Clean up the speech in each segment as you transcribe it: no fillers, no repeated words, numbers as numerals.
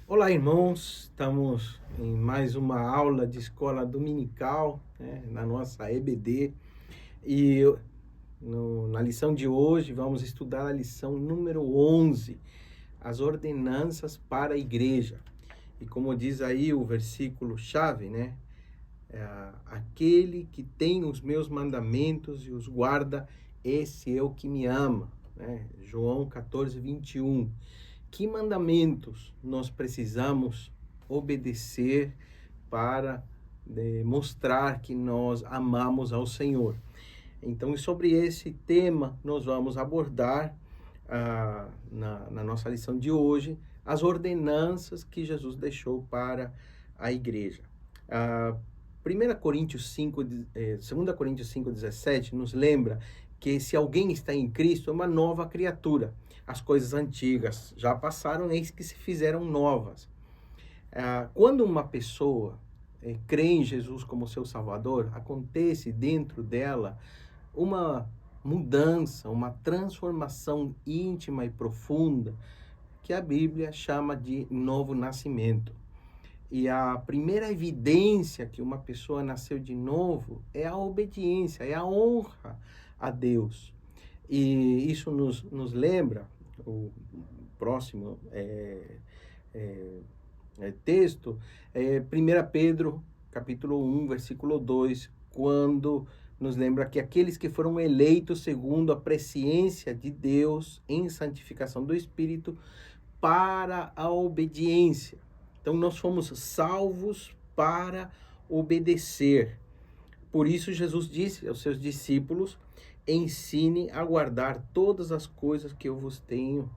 Olá, irmãos. Estamos em mais uma aula de escola dominical, né, na nossa EBD. E na lição de hoje vamos estudar a lição número 11, as ordenanças para a igreja. E como diz aí o versículo chave, né? Aquele que tem os meus mandamentos e os guarda, esse é o que me ama, né? João 14, 21. Que mandamentos nós precisamos obedecer para mostrar que nós amamos ao Senhor? Então, sobre esse tema, nós vamos abordar na nossa lição de hoje as ordenanças que Jesus deixou para a igreja. 1 Coríntios 5, 2 Coríntios 5,17 nos lembra que se alguém está em Cristo, é uma nova criatura. As coisas antigas já passaram, eis que se fizeram novas. Quando uma pessoa crê em Jesus como seu Salvador, acontece dentro dela uma mudança, uma transformação íntima e profunda que a Bíblia chama de novo nascimento. E a primeira evidência que uma pessoa nasceu de novo é a obediência, é a honra a Deus. E isso nos lembra, o próximo texto, 1 Pedro, capítulo 1, versículo 2, quando nos lembra que aqueles que foram eleitos segundo a presciência de Deus em santificação do Espírito para a obediência. Então, nós fomos salvos para obedecer. Por isso, Jesus disse aos seus discípulos: ensine a guardar todas as coisas que eu vos tenho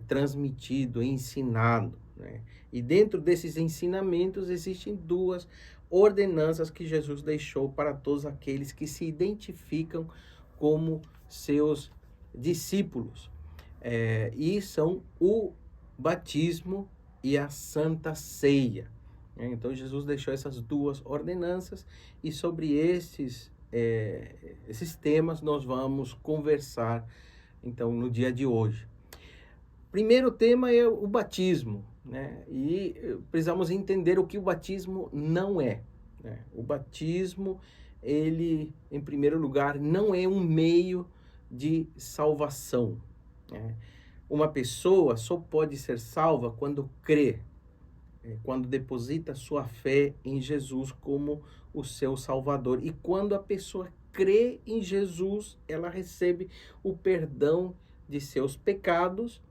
transmitido, ensinado, né? E dentro desses ensinamentos existem duas ordenanças que Jesus deixou para todos aqueles que se identificam como seus discípulos. E são o batismo e a Santa Ceia. Então Jesus deixou essas duas ordenanças e sobre esses temas nós vamos conversar então no dia de hoje. Primeiro tema é o batismo, né? E precisamos entender o que o batismo não é, né? O batismo, ele, em primeiro lugar, não é um meio de salvação, né? Uma pessoa só pode ser salva quando crê, quando deposita sua fé em Jesus como o seu Salvador. E quando a pessoa crê em Jesus, ela recebe o perdão de seus pecados,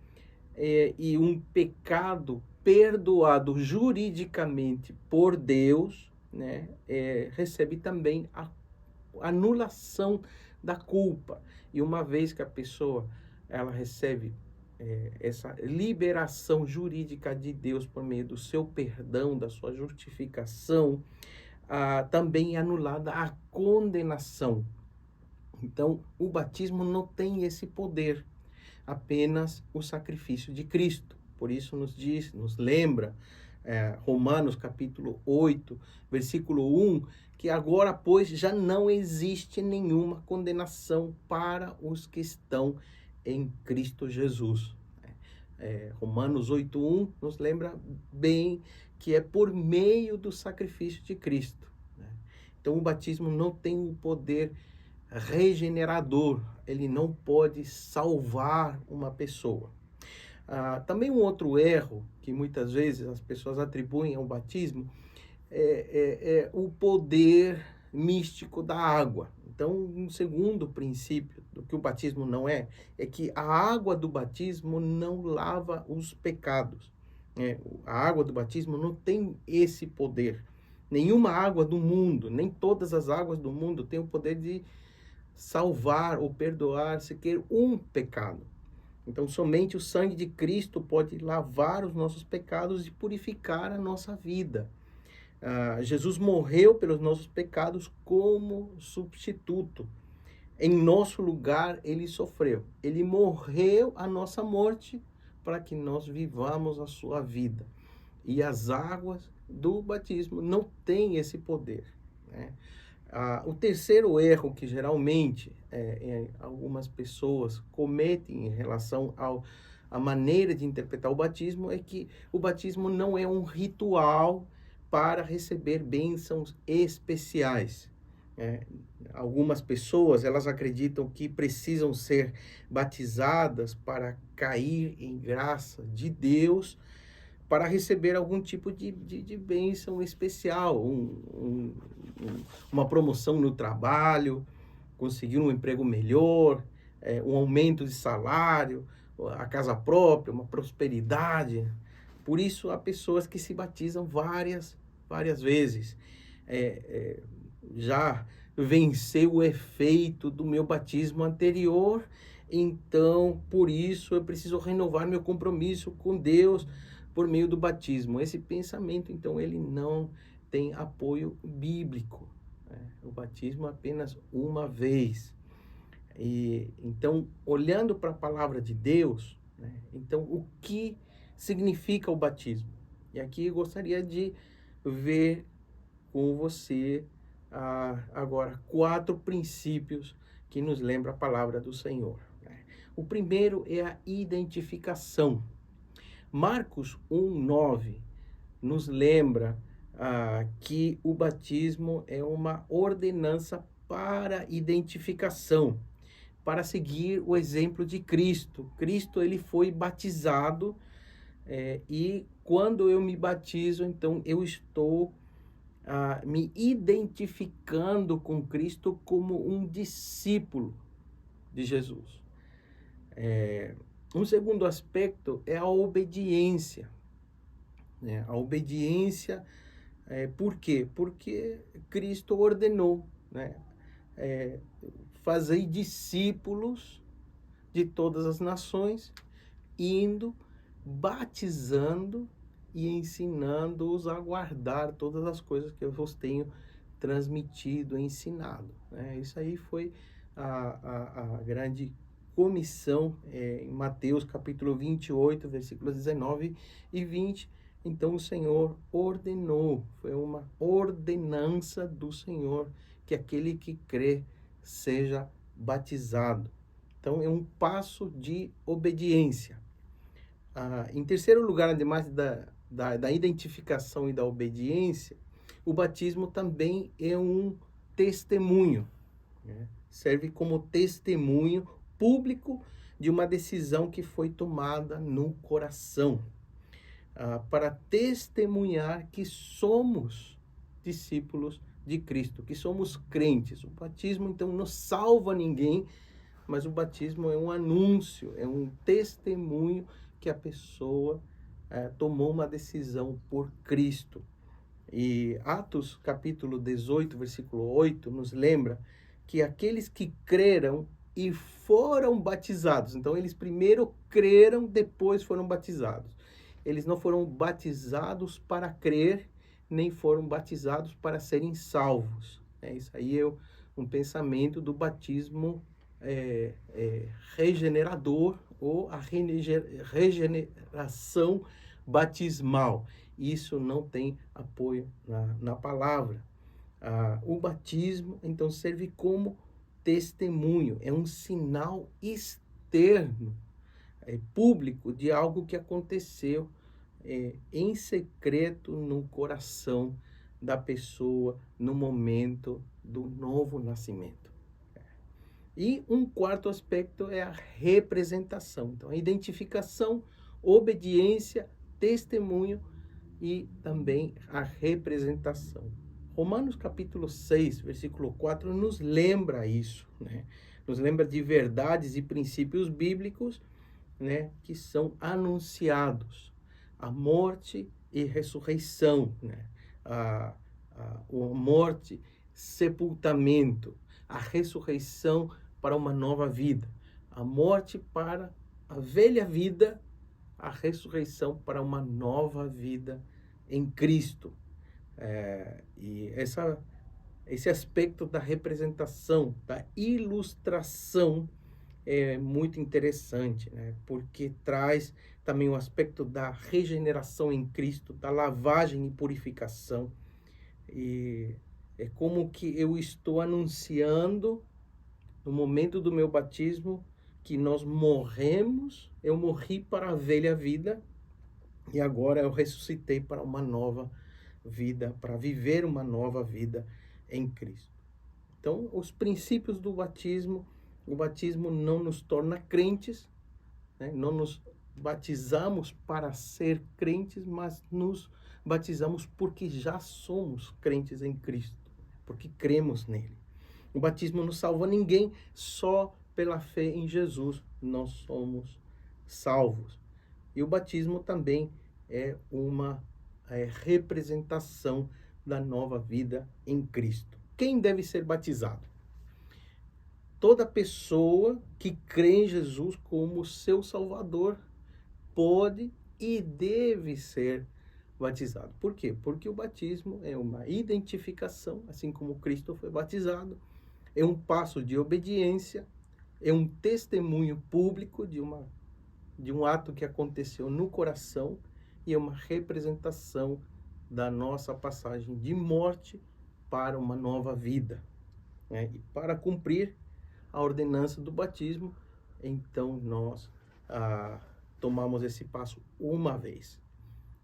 e um pecado perdoado juridicamente por Deus, né, recebe também a anulação da culpa. E uma vez que a pessoa ela recebe essa liberação jurídica de Deus por meio do seu perdão, da sua justificação, também é anulada a condenação. Então, o batismo não tem esse poder, apenas o sacrifício de Cristo. Por isso nos lembra Romanos capítulo 8, versículo 1, que agora, pois, já não existe nenhuma condenação para os que estão em Cristo Jesus. Romanos 8:1 nos lembra bem que é por meio do sacrifício de Cristo, né? Então o batismo não tem o poder regenerador, ele não pode salvar uma pessoa. Também um outro erro que muitas vezes as pessoas atribuem ao batismo é o poder místico da água. Então, um segundo princípio do que o batismo não é que a água do batismo não lava os pecados. A água do batismo não tem esse poder. Nenhuma água do mundo, nem todas as águas do mundo têm o poder de salvar ou perdoar sequer um pecado. Então, somente o sangue de Cristo pode lavar os nossos pecados e purificar a nossa vida. Jesus morreu pelos nossos pecados como substituto. Em nosso lugar, ele sofreu. Ele morreu a nossa morte para que nós vivamos a sua vida. E as águas do batismo não têm esse poder, né? O terceiro erro que geralmente algumas pessoas cometem em relação a maneira de interpretar o batismo é que o batismo não é um ritual para receber bênçãos especiais. Algumas pessoas, elas acreditam que precisam ser batizadas para cair em graça de Deus, para receber algum tipo de bênção especial, uma promoção no trabalho, conseguir um emprego melhor, um aumento de salário, a casa própria, uma prosperidade. Por isso, há pessoas que se batizam várias vezes. Já venceu o efeito do meu batismo anterior, então, por isso, eu preciso renovar meu compromisso com Deus por meio do batismo. Esse pensamento, então, ele não tem apoio bíblico. O batismo é apenas uma vez. E então, olhando para a palavra de Deus, então, o que significa o batismo? E aqui eu gostaria de ver com você agora 4 princípios que nos lembra a palavra do Senhor. O primeiro é a identificação. Marcos 1:9 nos lembra que o batismo é uma ordenança para identificação, para seguir o exemplo de Cristo. Cristo, ele foi batizado, e quando eu me batizo, então eu estou me identificando com Cristo como um discípulo de Jesus. Um segundo aspecto é a obediência. A obediência, por quê? Porque Cristo ordenou, fazer discípulos de todas as nações, indo, batizando e ensinando-os a guardar todas as coisas que eu vos tenho transmitido, ensinado. Isso aí foi a grande comissão em Mateus capítulo 28, versículos 19 e 20. Então o Senhor ordenou, foi uma ordenança do Senhor, que aquele que crê seja batizado. Então é um passo de obediência. Em terceiro lugar, ademais da identificação e da obediência, o batismo também é um testemunho, serve como testemunho público de uma decisão que foi tomada no coração, para testemunhar que somos discípulos de Cristo, que somos crentes. O batismo, então, não salva ninguém, mas o batismo é um anúncio, é um testemunho que a pessoa tomou uma decisão por Cristo. E Atos capítulo 18, versículo 8, nos lembra que aqueles que creram e foram batizados, então eles primeiro creram, depois foram batizados. Eles não foram batizados para crer, nem foram batizados para serem salvos. Isso aí é um pensamento do batismo regenerador, ou a regeneração batismal. Isso não tem apoio na palavra. O batismo, então, serve como testemunho, é um sinal externo, público, de algo que aconteceu em secreto no coração da pessoa no momento do novo nascimento. E um quarto aspecto é a representação. Então, a identificação, obediência, testemunho e também a representação. Romanos capítulo 6, versículo 4, nos lembra isso, Nos lembra de verdades e princípios bíblicos, que são anunciados. A morte e ressurreição, a morte, sepultamento, a ressurreição para uma nova vida, a morte para a velha vida, a ressurreição para uma nova vida em Cristo. E esse aspecto da representação, da ilustração, é muito interessante, porque traz também o aspecto da regeneração em Cristo, da lavagem e purificação. E é como que eu estou anunciando, no momento do meu batismo, que nós morremos, eu morri para a velha vida e agora eu ressuscitei para uma nova vida, para viver uma nova vida em Cristo. Então, os princípios do batismo, o batismo não nos torna crentes, né? Não nos batizamos para ser crentes, mas nos batizamos porque já somos crentes em Cristo, porque cremos nele. O batismo não salva ninguém, só pela fé em Jesus nós somos salvos. E o batismo também é uma representação da nova vida em Cristo. Quem deve ser batizado? Toda pessoa que crê em Jesus como seu Salvador pode e deve ser batizado. Por quê? Porque o batismo é uma identificação, assim como Cristo foi batizado, é um passo de obediência, é um testemunho público de um ato que aconteceu no coração e é uma representação da nossa passagem de morte para uma nova vida, né? E para cumprir a ordenança do batismo, então nós tomamos esse passo uma vez,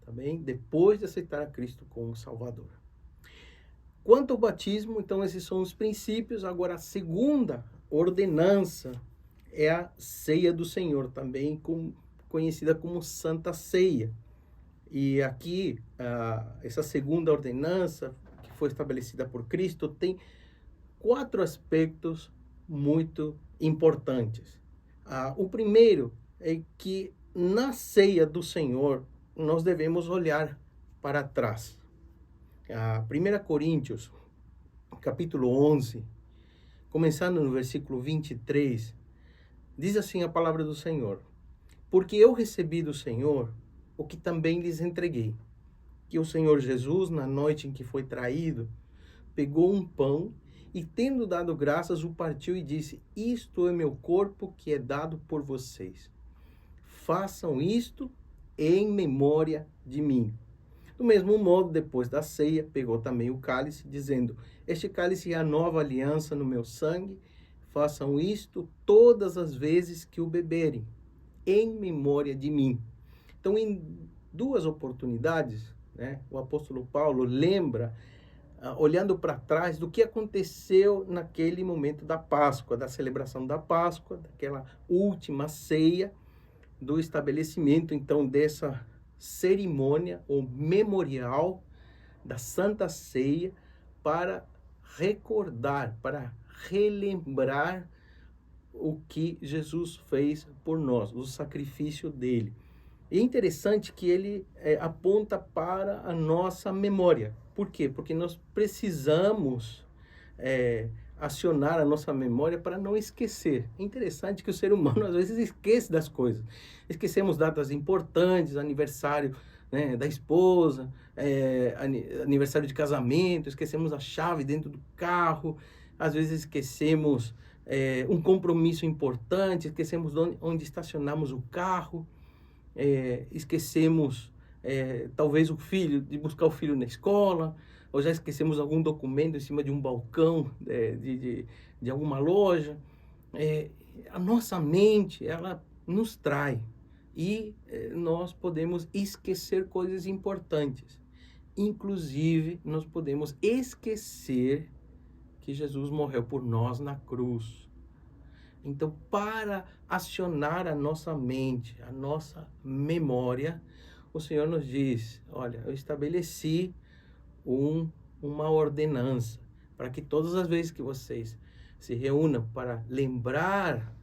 tá bem? Depois de aceitar a Cristo como Salvador. Quanto ao batismo, então esses são os princípios. Agora a segunda ordenança é a ceia do Senhor, também conhecida como Santa Ceia. E aqui, essa segunda ordenança, que foi estabelecida por Cristo, tem 4 aspectos muito importantes. O primeiro é que na ceia do Senhor, nós devemos olhar para trás. 1 Coríntios, capítulo 11, começando no versículo 23, diz assim a palavra do Senhor: porque eu recebi do Senhor o que também lhes entreguei, que o Senhor Jesus, na noite em que foi traído, pegou um pão e, tendo dado graças, o partiu e disse: isto é meu corpo que é dado por vocês. Façam isto em memória de mim. Do mesmo modo, depois da ceia, pegou também o cálice, dizendo: este cálice é a nova aliança no meu sangue. Façam isto todas as vezes que o beberem, em memória de mim. Então, em 2 oportunidades, né, o apóstolo Paulo lembra, olhando para trás, do que aconteceu naquele momento da Páscoa, da celebração da Páscoa, daquela última ceia, do estabelecimento, então, dessa cerimônia ou memorial da Santa Ceia, para recordar, para relembrar o que Jesus fez por nós, o sacrifício dele. E é interessante que ele aponta para a nossa memória. Por quê? Porque nós precisamos acionar a nossa memória para não esquecer. É interessante que o ser humano às vezes esquece das coisas. Esquecemos datas importantes, aniversário, né, da esposa, aniversário de casamento, esquecemos a chave dentro do carro, às vezes esquecemos um compromisso importante, esquecemos onde estacionamos o carro, esquecemos talvez de buscar o filho na escola, ou já esquecemos algum documento em cima de um balcão de alguma loja. A nossa mente, ela nos trai e nós podemos esquecer coisas importantes. Inclusive, nós podemos esquecer que Jesus morreu por nós na cruz. Então, para acionar a nossa mente, a nossa memória, o Senhor nos diz: olha, eu estabeleci uma ordenança para que todas as vezes que vocês se reúnam para lembrar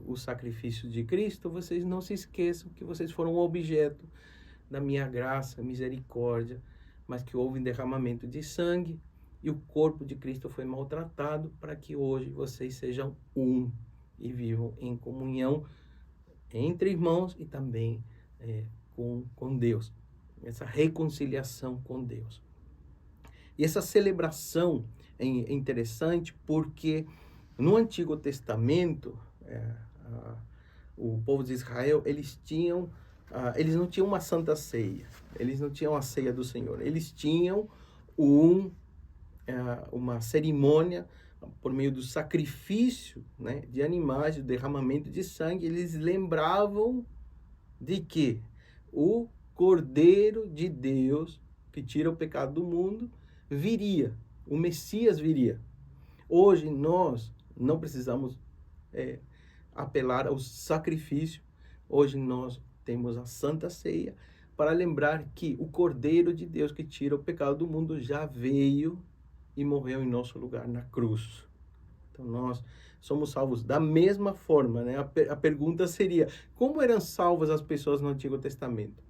o sacrifício de Cristo, vocês não se esqueçam que vocês foram objeto da minha graça, misericórdia, mas que houve um derramamento de sangue e o corpo de Cristo foi maltratado para que hoje vocês sejam um e vivam em comunhão entre irmãos e também com Deus. Essa reconciliação com Deus. E essa celebração é interessante porque no Antigo Testamento, o povo de Israel, eles não tinham uma santa ceia, eles não tinham a ceia do Senhor, eles tinham uma cerimônia por meio do sacrifício, né, de animais, o derramamento de sangue, eles lembravam de que o Cordeiro de Deus, que tira o pecado do mundo, viria, o Messias viria. Hoje nós não precisamos apelar ao sacrifício, hoje nós temos a Santa Ceia para lembrar que o Cordeiro de Deus que tira o pecado do mundo já veio e morreu em nosso lugar na cruz. Então nós somos salvos da mesma forma, né? A pergunta seria, como eram salvas as pessoas no Antigo Testamento?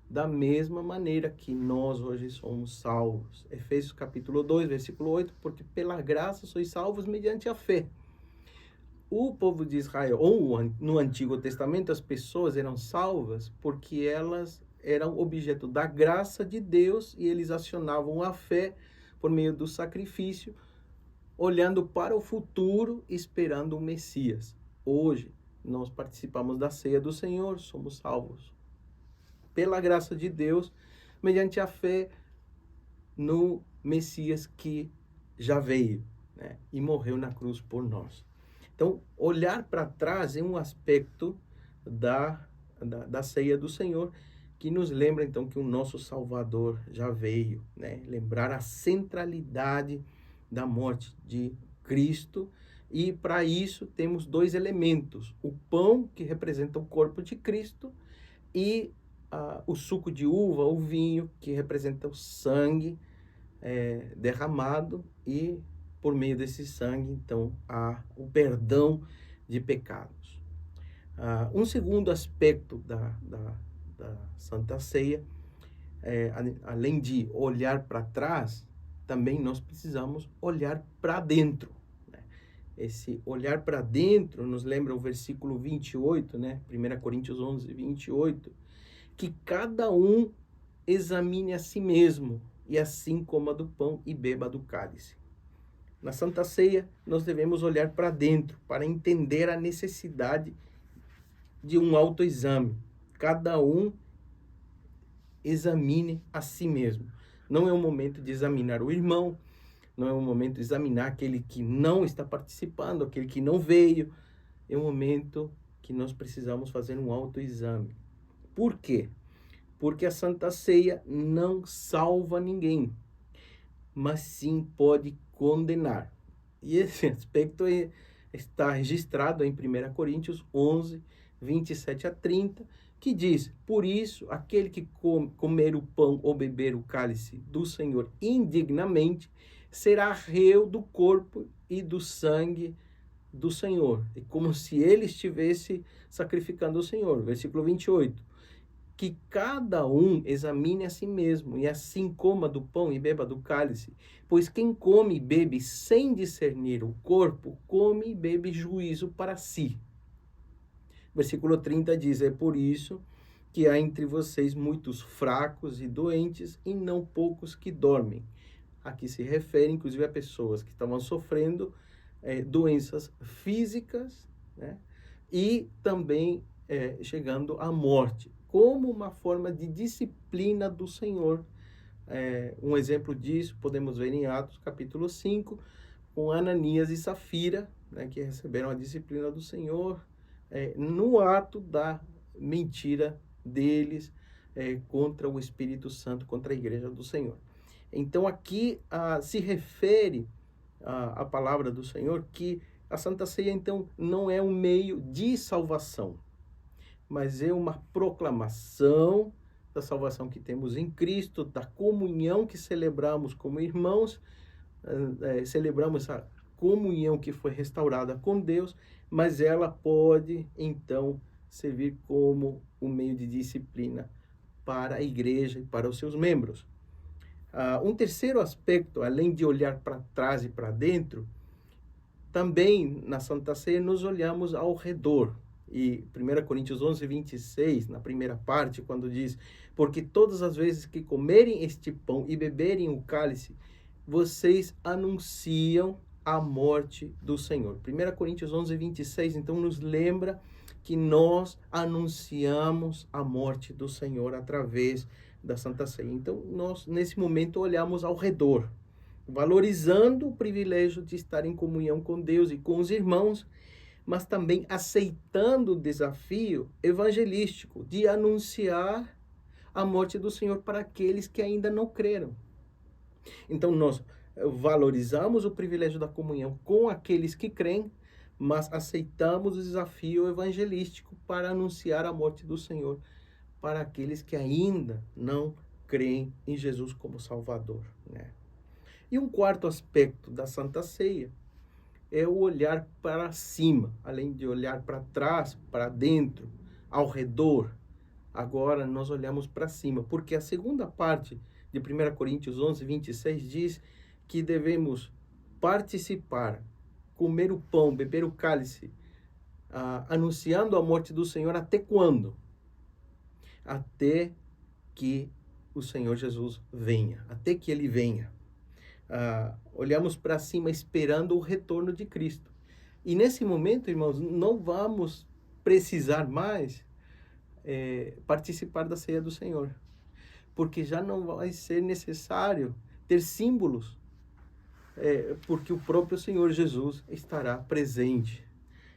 Da mesma maneira que nós hoje somos salvos. Efésios capítulo 2, versículo 8, porque pela graça sois salvos mediante a fé. O povo de Israel, ou no Antigo Testamento, as pessoas eram salvas porque elas eram objeto da graça de Deus e eles acionavam a fé por meio do sacrifício, olhando para o futuro, esperando o Messias. Hoje, nós participamos da ceia do Senhor, somos salvos pela graça de Deus, mediante a fé no Messias que já veio, né, e morreu na cruz por nós. Então, olhar para trás é um aspecto da ceia do Senhor, que nos lembra, então, que o nosso Salvador já veio, né? Lembrar a centralidade da morte de Cristo. E, para isso, temos dois elementos. O pão, que representa o corpo de Cristo, e o suco de uva, o vinho, que representa o sangue derramado, e por meio desse sangue, então, há o perdão de pecados. Um segundo aspecto da Santa Ceia, além de olhar para trás, também nós precisamos olhar para dentro. Né? Esse olhar para dentro nos lembra o versículo 28, né? 1 Coríntios 11, 28, que cada um examine a si mesmo, e assim coma do pão e beba do cálice. Na Santa Ceia, nós devemos olhar para dentro, para entender a necessidade de um autoexame. Cada um examine a si mesmo. Não é o momento de examinar o irmão, não é o momento de examinar aquele que não está participando, aquele que não veio. É um momento que nós precisamos fazer um autoexame. Por quê? Porque a Santa Ceia não salva ninguém, mas sim pode condenar. E esse aspecto está registrado em 1 Coríntios 11, 27 a 30, que diz: por isso, aquele que comer o pão ou beber o cálice do Senhor indignamente, será reu do corpo e do sangue do Senhor. É como se ele estivesse sacrificando o Senhor. Versículo 28. Que cada um examine a si mesmo, e assim coma do pão e beba do cálice. Pois quem come e bebe sem discernir o corpo, come e bebe juízo para si. Versículo 30 diz: é por isso que há entre vocês muitos fracos e doentes, e não poucos que dormem. Aqui se refere, inclusive, a pessoas que estavam sofrendo doenças físicas, né? E também chegando à morte, como uma forma de disciplina do Senhor. Um exemplo disso podemos ver em Atos capítulo 5, com Ananias e Safira, né, que receberam a disciplina do Senhor no ato da mentira deles contra o Espírito Santo, contra a igreja do Senhor. Então aqui se refere a palavra do Senhor que a Santa Ceia, então, não é um meio de salvação, mas é uma proclamação da salvação que temos em Cristo, da comunhão que celebramos como irmãos, celebramos a comunhão que foi restaurada com Deus, mas ela pode, então, servir como um meio de disciplina para a igreja e para os seus membros. Um terceiro aspecto, além de olhar para trás e para dentro, também na Santa Ceia nos olhamos ao redor. E 1 Coríntios 11, 26, na primeira parte, quando diz: porque todas as vezes que comerem este pão e beberem o cálice, vocês anunciam a morte do Senhor. 1 Coríntios 11, 26, então, nos lembra que nós anunciamos a morte do Senhor através da Santa Ceia. Então, nós, nesse momento, olhamos ao redor. valorizando o privilégio de estar em comunhão com Deus e com os irmãos, mas também aceitando o desafio evangelístico de anunciar a morte do Senhor para aqueles que ainda não creram. Então, nós valorizamos o privilégio da comunhão com aqueles que creem, mas aceitamos o desafio evangelístico para anunciar a morte do Senhor para aqueles que ainda não creem em Jesus como Salvador, né? E um quarto aspecto da Santa Ceia é o olhar para cima, além de olhar para trás, para dentro, ao redor. Agora nós olhamos para cima, porque a segunda parte de 1 Coríntios 11, 26 diz que devemos participar, comer o pão, beber o cálice, anunciando a morte do Senhor até quando? Até que o Senhor Jesus venha, até que ele venha. Olhamos para cima esperando o retorno de Cristo. E nesse momento, irmãos, não vamos precisar mais participar da ceia do Senhor, porque já não vai ser necessário ter símbolos, porque o próprio Senhor Jesus estará presente.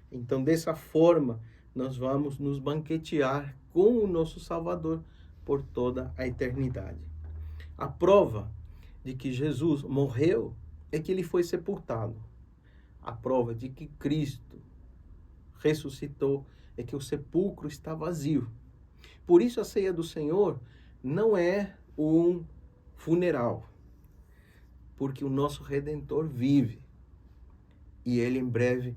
Então, dessa forma, nós vamos nos banquetear com o nosso Salvador por toda a eternidade. A prova de que Jesus morreu é que ele foi sepultado. A prova de que Cristo ressuscitou é que o sepulcro está vazio. Por isso a ceia do Senhor não é um funeral, porque o nosso Redentor vive e ele em breve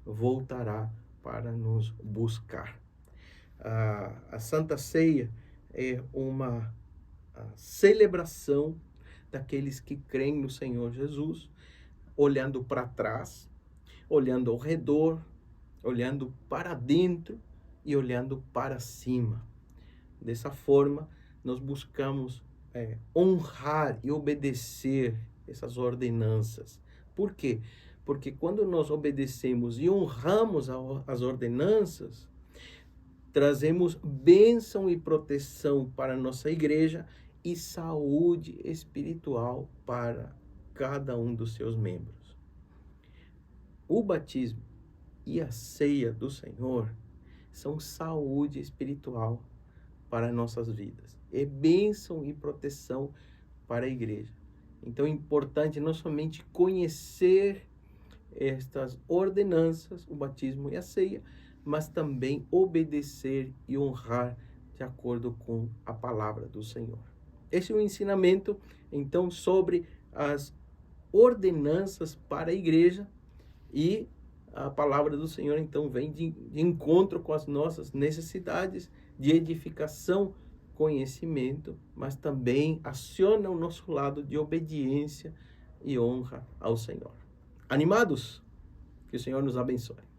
voltará para nos buscar. A Santa Ceia é uma celebração daqueles que creem no Senhor Jesus, olhando para trás, olhando ao redor, olhando para dentro e olhando para cima. Dessa forma, nós buscamos honrar e obedecer essas ordenanças. Por quê? Porque quando nós obedecemos e honramos as ordenanças, trazemos bênção e proteção para a nossa igreja e saúde espiritual para cada um dos seus membros. O batismo e a ceia do Senhor são saúde espiritual para nossas vidas. É bênção e proteção para a igreja. Então é importante não somente conhecer estas ordenanças, o batismo e a ceia, mas também obedecer e honrar de acordo com a palavra do Senhor. Esse é o ensinamento, então, sobre as ordenanças para a igreja, e a palavra do Senhor, então, vem de encontro com as nossas necessidades de edificação, conhecimento, mas também aciona o nosso lado de obediência e honra ao Senhor. Animados? Que o Senhor nos abençoe.